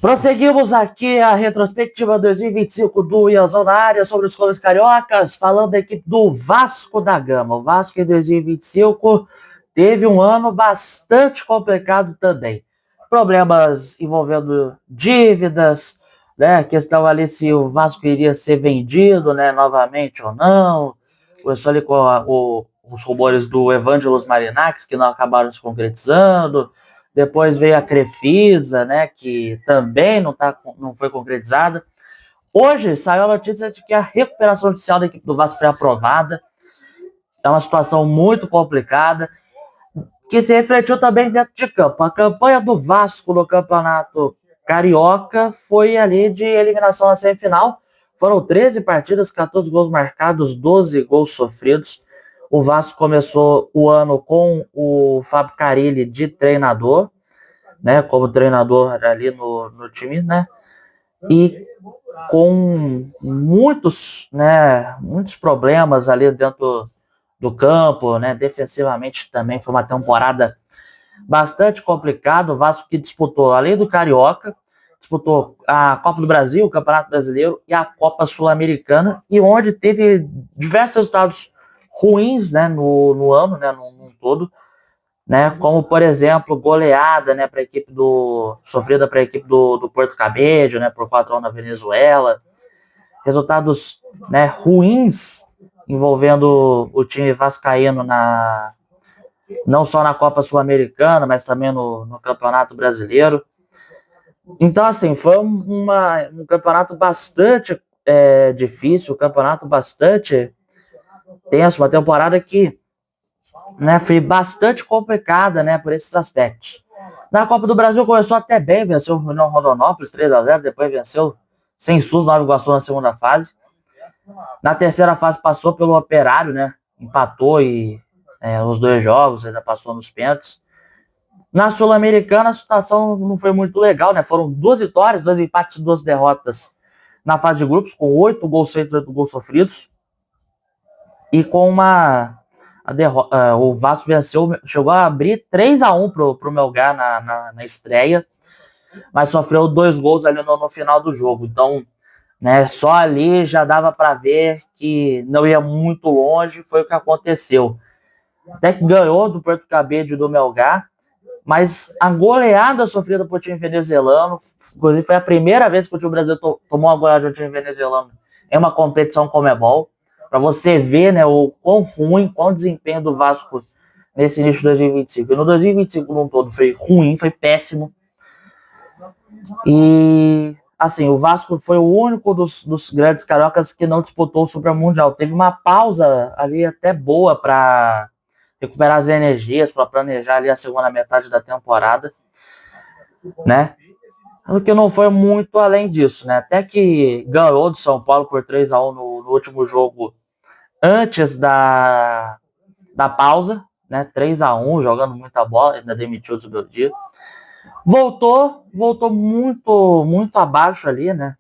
Prosseguimos aqui a retrospectiva 2025 do Ianzão na área sobre os clubes cariocas, falando da equipe do Vasco da Gama. O Vasco em 2025 teve um ano bastante complicado também. Problemas envolvendo dívidas, né? Questão ali se o Vasco iria ser vendido, né, novamente ou não. Começou ali com os rumores do Evangelos Marinakis, que não acabaram se concretizando. Depois veio a Crefisa, né, que também não foi concretizada. Hoje saiu a notícia de que a recuperação judicial da equipe do Vasco foi aprovada. É uma situação muito complicada, que se refletiu também dentro de campo. A campanha do Vasco no Campeonato Carioca foi ali de eliminação na semifinal. Foram 13 partidas, 14 gols marcados, 12 gols sofridos. O Vasco começou o ano com o Fábio Carille de treinador, né, como treinador ali no time, né, e com muitos problemas ali dentro do campo, né, defensivamente também foi uma temporada bastante complicada. O Vasco que disputou, além do Carioca, disputou a Copa do Brasil, o Campeonato Brasileiro e a Copa Sul-Americana, e onde teve diversos resultados ruins, né, no ano, né, no todo, né, como por exemplo goleada, né, para a equipe sofrida para a equipe do Porto Cabedelo, né, por 4-1 na Venezuela, resultados, né, ruins envolvendo o time vascaíno não só na Copa Sul-Americana, mas também no Campeonato Brasileiro. Então, assim, foi um campeonato bastante difícil, um campeonato bastante tenso, uma temporada que, né, foi bastante complicada, né, por esses aspectos. Na Copa do Brasil começou até bem, venceu o União Rondonópolis 3-0, depois venceu sem SUS Nova Iguaçu na segunda fase. Na terceira fase passou pelo Operário, né, empatou os 2 jogos, ainda passou nos pênaltis. Na Sul-Americana a situação não foi muito legal, né, foram 2 vitórias, 2 empates e 2 derrotas na fase de grupos, com 8 gols feitos, 8 gols sofridos, e com o Vasco venceu, chegou a abrir 3-1 pro Melgar na estreia, mas sofreu 2 gols ali no final do jogo. Então, né, só ali já dava para ver que não ia muito longe. Foi o que aconteceu. Até que ganhou do Porto Cabedelo do Melgar, mas a goleada sofrida por time venezuelano, inclusive foi a primeira vez que o time brasileiro tomou uma goleada do time venezuelano em uma competição Conmebol, para você ver, né, o quão ruim, qual o desempenho do Vasco nesse início de 2025. E no 2025 no todo foi ruim, foi péssimo. E, assim, o Vasco foi o único dos grandes cariocas que não disputou o Super Mundial. Teve uma pausa ali até boa para recuperar as energias, para planejar ali a segunda metade da temporada, né? O que não foi muito além disso, né? Até que ganhou do São Paulo por 3-1 no último jogo antes da pausa, né? 3-1, jogando muita bola, ainda demitiu o Zubeldia. Voltou muito, muito abaixo ali, né?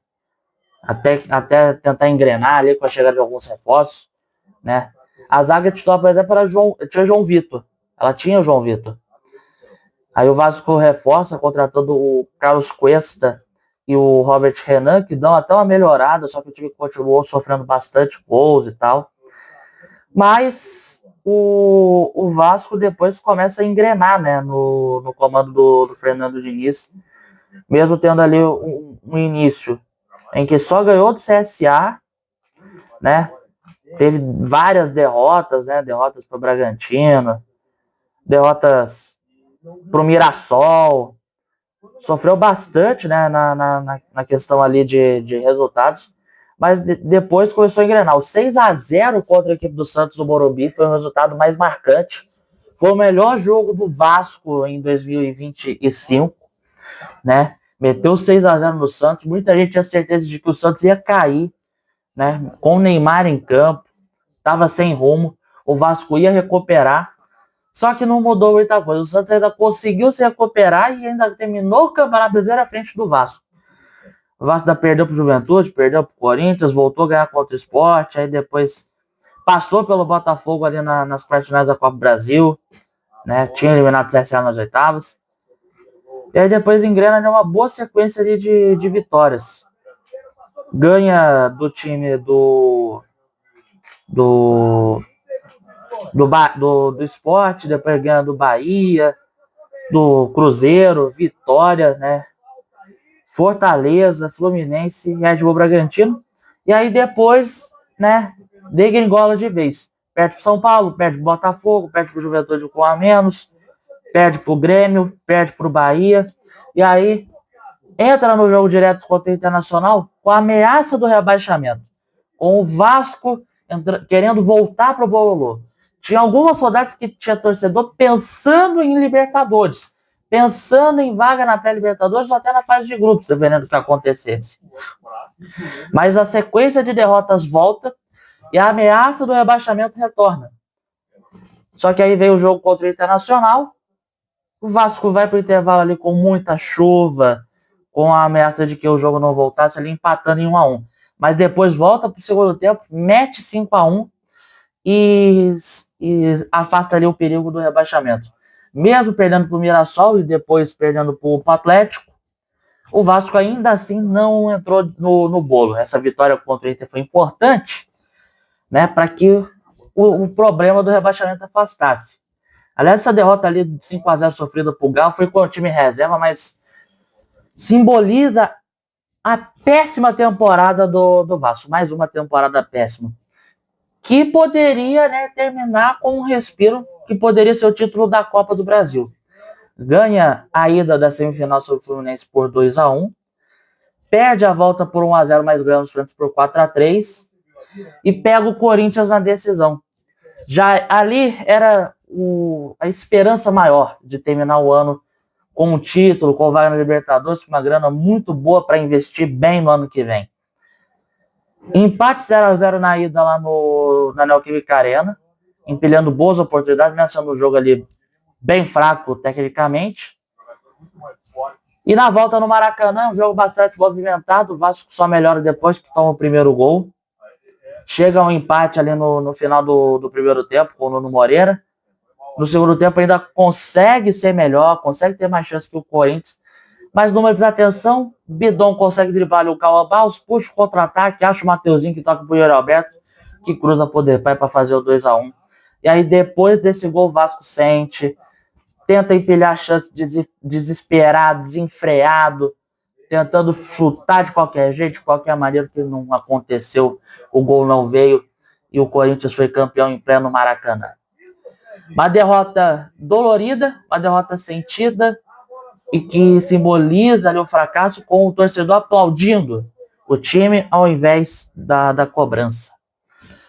Até tentar engrenar ali com a chegada de alguns reforços, né? A zaga titular, por exemplo, tinha João Vitor. Ela tinha o João Vitor. Aí o Vasco reforça, contratando o Carlos Cuesta e o Robert Renan, que dão até uma melhorada, só que o time continuou sofrendo bastante gols e tal. Mas o Vasco depois começa a engrenar, né, no comando do Fernando Diniz, mesmo tendo ali um início em que só ganhou do CSA, né? Teve várias derrotas, né? Derrotas para o Bragantino, derrotas para o Mirassol. Sofreu bastante, né, na questão ali de resultados, mas depois começou a engrenar. O 6-0 contra a equipe do Santos no Morumbi foi o resultado mais marcante. Foi o melhor jogo do Vasco em 2025, né? Meteu 6-0 no Santos. Muita gente tinha certeza de que o Santos ia cair, né? Com o Neymar em campo, estava sem rumo. O Vasco ia recuperar, só que não mudou muita coisa. O Santos ainda conseguiu se recuperar e ainda terminou o Campeonato Brasileiro à frente do Vasco. O Vasco ainda perdeu para o Juventude, perdeu para o Corinthians, voltou a ganhar contra o Sport, aí depois passou pelo Botafogo ali nas quartas finais da Copa do Brasil, né? Tinha eliminado o CSA nas oitavas. E aí depois engrena uma boa sequência ali de vitórias. Ganha do time do, do Sport, depois ganha do Bahia, do Cruzeiro, Vitória, né? Fortaleza, Fluminense e Red Bull Bragantino. E aí depois, né, degringola de vez. Perde pro São Paulo, perde pro Botafogo, perde pro Juventude com a menos, perde pro Grêmio, perde pro Bahia. E aí entra no jogo direto contra o Internacional com a ameaça do rebaixamento. Com o Vasco querendo voltar pro Bololô. Tinha algumas rodadas que tinha torcedor pensando em Libertadores, pensando em vaga na pré-Libertadores ou até na fase de grupos, dependendo do que acontecesse. Mas a sequência de derrotas volta e a ameaça do rebaixamento retorna. Só que aí veio o jogo contra o Internacional, o Vasco vai para o intervalo ali com muita chuva, com a ameaça de que o jogo não voltasse ali empatando em 1-1. Mas depois volta para o segundo tempo, mete 5-1 e afasta ali o perigo do rebaixamento. Mesmo perdendo para o Mirassol e depois perdendo para o Atlético, o Vasco ainda assim não entrou no bolo. Essa vitória contra o Inter foi importante, né, para que o problema do rebaixamento afastasse. Aliás, essa derrota ali de 5-0 sofrida por Galo foi com o time reserva, mas simboliza a péssima temporada do Vasco. Mais uma temporada péssima. Que poderia, né, terminar com um respiro que poderia ser o título da Copa do Brasil. Ganha a ida da semifinal sobre o Fluminense por 2-1. Perde a volta por 1-0, mas ganha os frentes por 4-3. E pega o Corinthians na decisão. Já ali era a esperança maior de terminar o ano com um título, com vaga na Libertadores, com uma grana muito boa para investir bem no ano que vem. Empate 0-0 na ida lá na Neoquímica Arena, empilhando boas oportunidades, mesmo sendo um jogo ali bem fraco tecnicamente. E na volta no Maracanã, um jogo bastante movimentado, o Vasco só melhora depois que toma o primeiro gol. Chega um empate ali no final do primeiro tempo com o Nuno Moreira. No segundo tempo ainda consegue ser melhor, consegue ter mais chance que o Corinthians. Mas numa desatenção, Bidon consegue driblar ali o Cauã Barros, puxa o contra-ataque, acha o Mateuzinho que toca pro Yuri Alberto, que cruza por Depay para fazer o 2-1. E aí depois desse gol o Vasco sente, tenta empilhar a chance desesperado, desenfreado, tentando chutar de qualquer jeito, de qualquer maneira, que não aconteceu, o gol não veio e o Corinthians foi campeão em pleno Maracanã. Uma derrota dolorida, uma derrota sentida e que simboliza ali o fracasso com o torcedor aplaudindo o time ao invés da cobrança.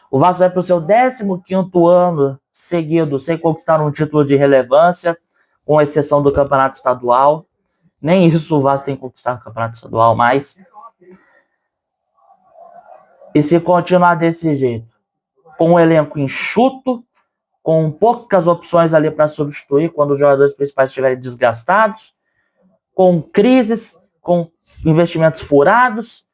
O Vasco vai para o seu 15º ano seguido sem conquistar um título de relevância, com exceção do campeonato estadual. Nem isso o Vasco tem conquistado no campeonato estadual mais. E se continuar desse jeito, com um elenco enxuto, com poucas opções ali para substituir quando os jogadores principais estiverem desgastados, com crises, com investimentos furados,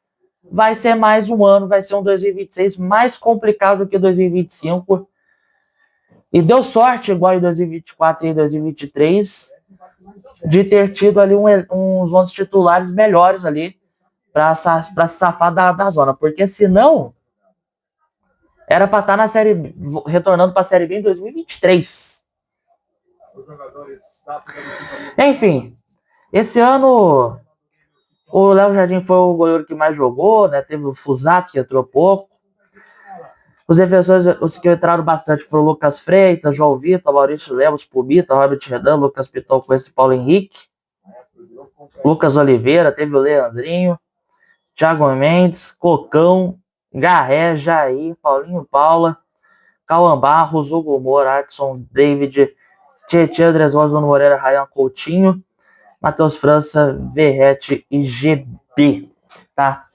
vai ser mais um ano, vai ser um 2026 mais complicado do que 2025. E deu sorte, igual em 2024 e 2023, de ter tido ali uns 11 titulares melhores ali para se safar da zona. Porque senão era para estar na série, retornando para a Série B em 2023. Enfim, esse ano o Léo Jardim foi o goleiro que mais jogou, né? Teve o Fusato, que entrou pouco. Os defensores, os que entraram bastante foram o Lucas Freitas, João Vitor, Maurício Lemos, Pubita, Robert Redan, Lucas Pitão, Coelho e Paulo Henrique. Lucas Oliveira, teve o Leandrinho, Thiago Mendes, Cocão, Garré, Jair, Paulinho Paula, Cauã Barros, Hugo Moura, Adson, David, Tietchan, Andrés Rosa, Moreira, Ryan Coutinho, Matheus França, Verrete e GB, tá?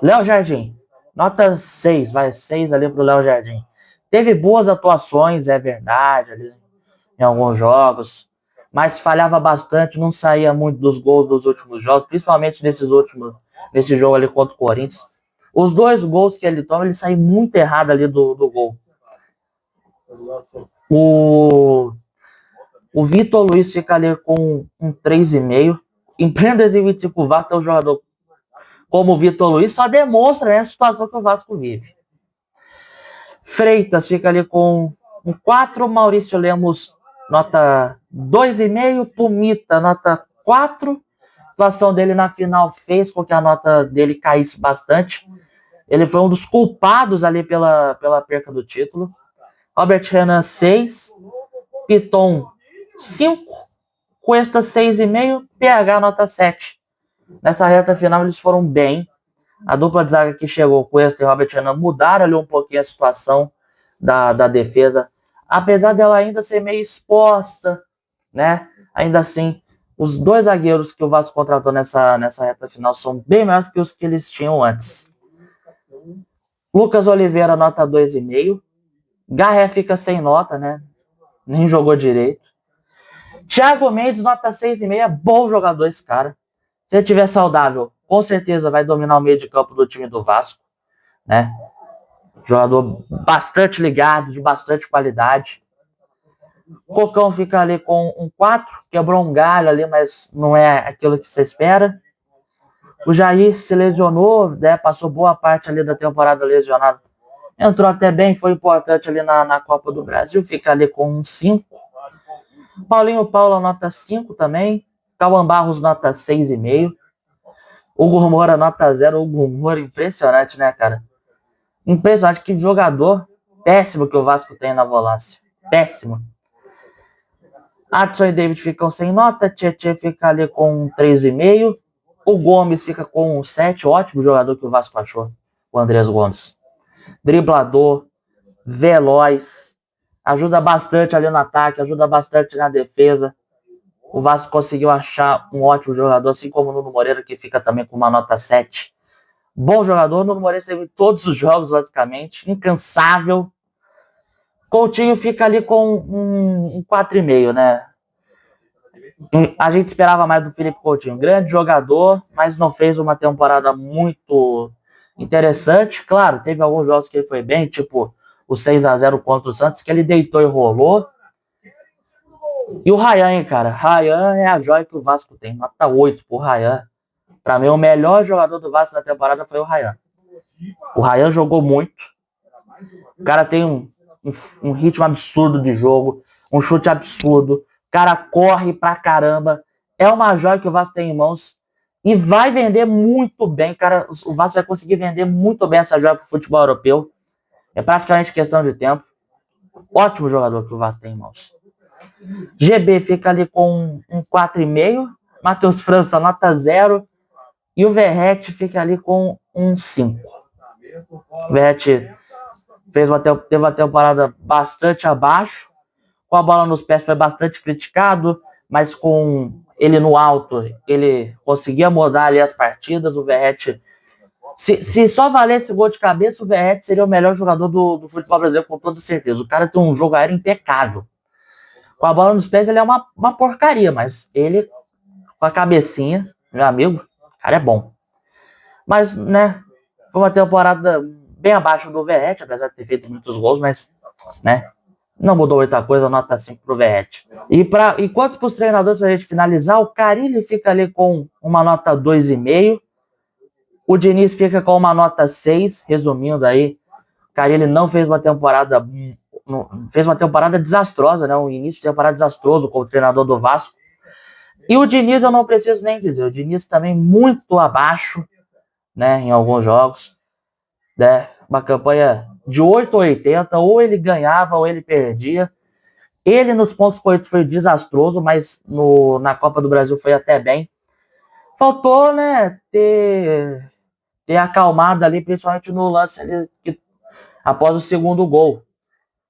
Léo Jardim, nota 6, vai 6 ali pro Léo Jardim. Teve boas atuações, é verdade, ali em alguns jogos, mas falhava bastante, não saía muito dos gols dos últimos jogos, principalmente nesse jogo ali contra o Corinthians. Os 2 gols que ele toma, ele sai muito errado ali do gol. O Vitor Luiz fica ali com um 3,5. em pleno 2025 o Vasco tem um jogador como o Vitor Luiz, só demonstra, né, a situação que o Vasco vive. Freitas fica ali com um 4, Maurício Lemos nota 2,5, Pumita nota 4. A atuação dele na final fez com que a nota dele caísse bastante. Ele foi um dos culpados ali pela perca do título. Robert Renan 6, Piton 5, Cuesta 6,5, PH nota 7. Nessa reta final eles foram bem. A dupla de zaga que chegou, Cuesta e Robert Renan, mudaram ali um pouquinho a situação da defesa. Apesar dela ainda ser meio exposta, né? Ainda assim, os dois zagueiros que o Vasco contratou nessa reta final são bem melhores que os que eles tinham antes. Lucas Oliveira, nota 2,5. Garré fica sem nota, né? Nem jogou direito. Thiago Mendes, nota 6,5. Bom jogador esse cara. Se ele estiver saudável, com certeza vai dominar o meio de campo do time do Vasco, né? Jogador bastante ligado, de bastante qualidade. Cocão fica ali com um 4, quebrou um galho ali, mas não é aquilo que você espera. O Jair se lesionou, né? Passou boa parte ali da temporada lesionado. Entrou até bem, foi importante ali na Copa do Brasil, fica ali com um 5. Paulinho Paula, nota 5 também. Cauã Barros, nota 6,5. Hugo Moura, nota 0. Hugo Moura, impressionante, né, cara? Impressionante, que jogador péssimo que o Vasco tem na volância. Péssimo. Adson e David ficam sem nota. Tietê fica ali com 3,5. O Gomes fica com 7. Ótimo jogador que o Vasco achou. O Andrés Gomes. Driblador, veloz, ajuda bastante ali no ataque, ajuda bastante na defesa. O Vasco conseguiu achar um ótimo jogador, assim como o Nuno Moreira, que fica também com uma nota 7. Bom jogador, o Nuno Moreira teve todos os jogos, basicamente, incansável. Coutinho fica ali com um 4,5, né? A gente esperava mais do Felipe Coutinho, grande jogador, mas não fez uma temporada muito interessante. Claro, teve alguns jogos que ele foi bem, tipo o 6-0 contra o Santos, que ele deitou e rolou. E o Ryan, hein, cara? Ryan é a joia que o Vasco tem. Nota 8 pro Ryan. Pra mim, o melhor jogador do Vasco na temporada foi o Ryan. O Ryan jogou muito. O cara tem um ritmo absurdo de jogo, um chute absurdo. O cara corre pra caramba. É uma joia que o Vasco tem em mãos. E vai vender muito bem, cara. O Vasco vai conseguir vender muito bem essa joia pro futebol europeu. É praticamente questão de tempo. Ótimo jogador que o Vasco tem em mãos. GB fica ali com um 4,5. Matheus França, nota 0. E o Verratti fica ali com um 5. O Verratti teve uma temporada bastante abaixo. Com a bola nos pés foi bastante criticado, mas com ele no alto, ele conseguia mudar ali as partidas. O Verratti, se só valesse gol de cabeça, o Verratti seria o melhor jogador do futebol brasileiro, com toda certeza. O cara tem um jogo aéreo impecável. Com a bola nos pés, ele é uma porcaria, mas ele, com a cabecinha, meu amigo, o cara é bom. Mas, né, foi uma temporada bem abaixo do Verratti, apesar de ter feito muitos gols, mas, né, não mudou muita coisa, nota 5 pro Verratti. E quanto pros treinadores, pra gente finalizar, o Carille fica ali com uma nota 2,5. O Diniz fica com uma nota 6, resumindo aí. O Carille não fez uma temporada desastrosa, né? Um início de temporada desastroso como treinador do Vasco. E o Diniz eu não preciso nem dizer. O Diniz também muito abaixo, né? Em alguns jogos, né? Uma campanha de 8 ou 80, ou ele ganhava ou ele perdia. Ele nos pontos corridos foi desastroso, mas na Copa do Brasil foi até bem. Faltou, né, ter acalmado ali, principalmente no lance ali, após o segundo gol,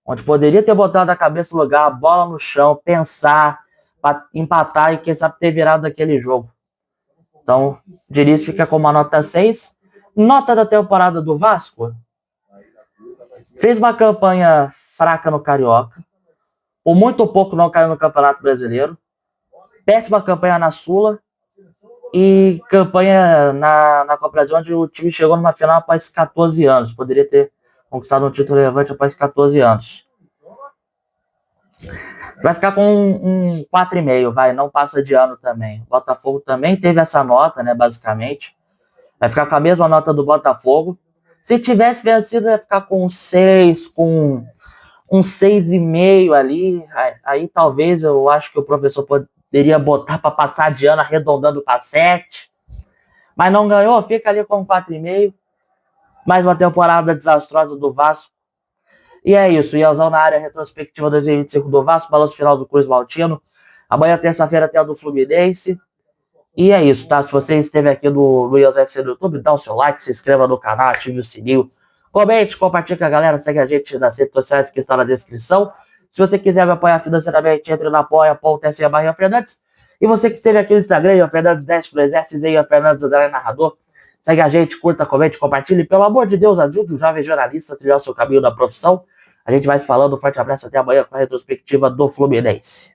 onde poderia ter botado a cabeça no lugar, a bola no chão, pensar, empatar e quem sabe ter virado daquele jogo. Então, Diniz fica com uma nota 6. Nota da temporada do Vasco. Fez uma campanha fraca no Carioca. Ou muito pouco não caiu no Campeonato Brasileiro. Péssima campanha na Sula. E campanha na Copa do Brasil, onde o time chegou numa final após 14 anos. Poderia ter conquistado um título relevante após 14 anos. Vai ficar com um 4,5, vai, não passa de ano também. O Botafogo também teve essa nota, né, basicamente. Vai ficar com a mesma nota do Botafogo. Se tivesse vencido, ia ficar com um 6, com um 6,5 ali. Aí talvez eu acho que o professor poderia botar para passar de ano, arredondando para 7. Mas não ganhou, fica ali com 4,5. Mais uma temporada desastrosa do Vasco. E é isso, Ielzão na área, retrospectiva 2025 do Vasco, balanço final do Cruz Maltino. Amanhã, terça-feira, tem a do Fluminense. E é isso, tá? Se você esteve aqui no Ielzão FC do YouTube, dá o seu like, se inscreva no canal, ative o sininho. Comente, compartilhe com a galera, segue a gente nas redes sociais que está na descrição. Se você quiser me apoiar financeiramente, entre na apoia.se/Fernandes. E você que esteve aqui no Instagram, Ian Fernandes 10 pro Exército, Ian Fernandes, o narrador. Segue a gente, curta, comente, compartilhe. Pelo amor de Deus, ajude o jovem jornalista a trilhar o seu caminho na profissão. A gente vai se falando. Um forte abraço, até amanhã com a retrospectiva do Fluminense.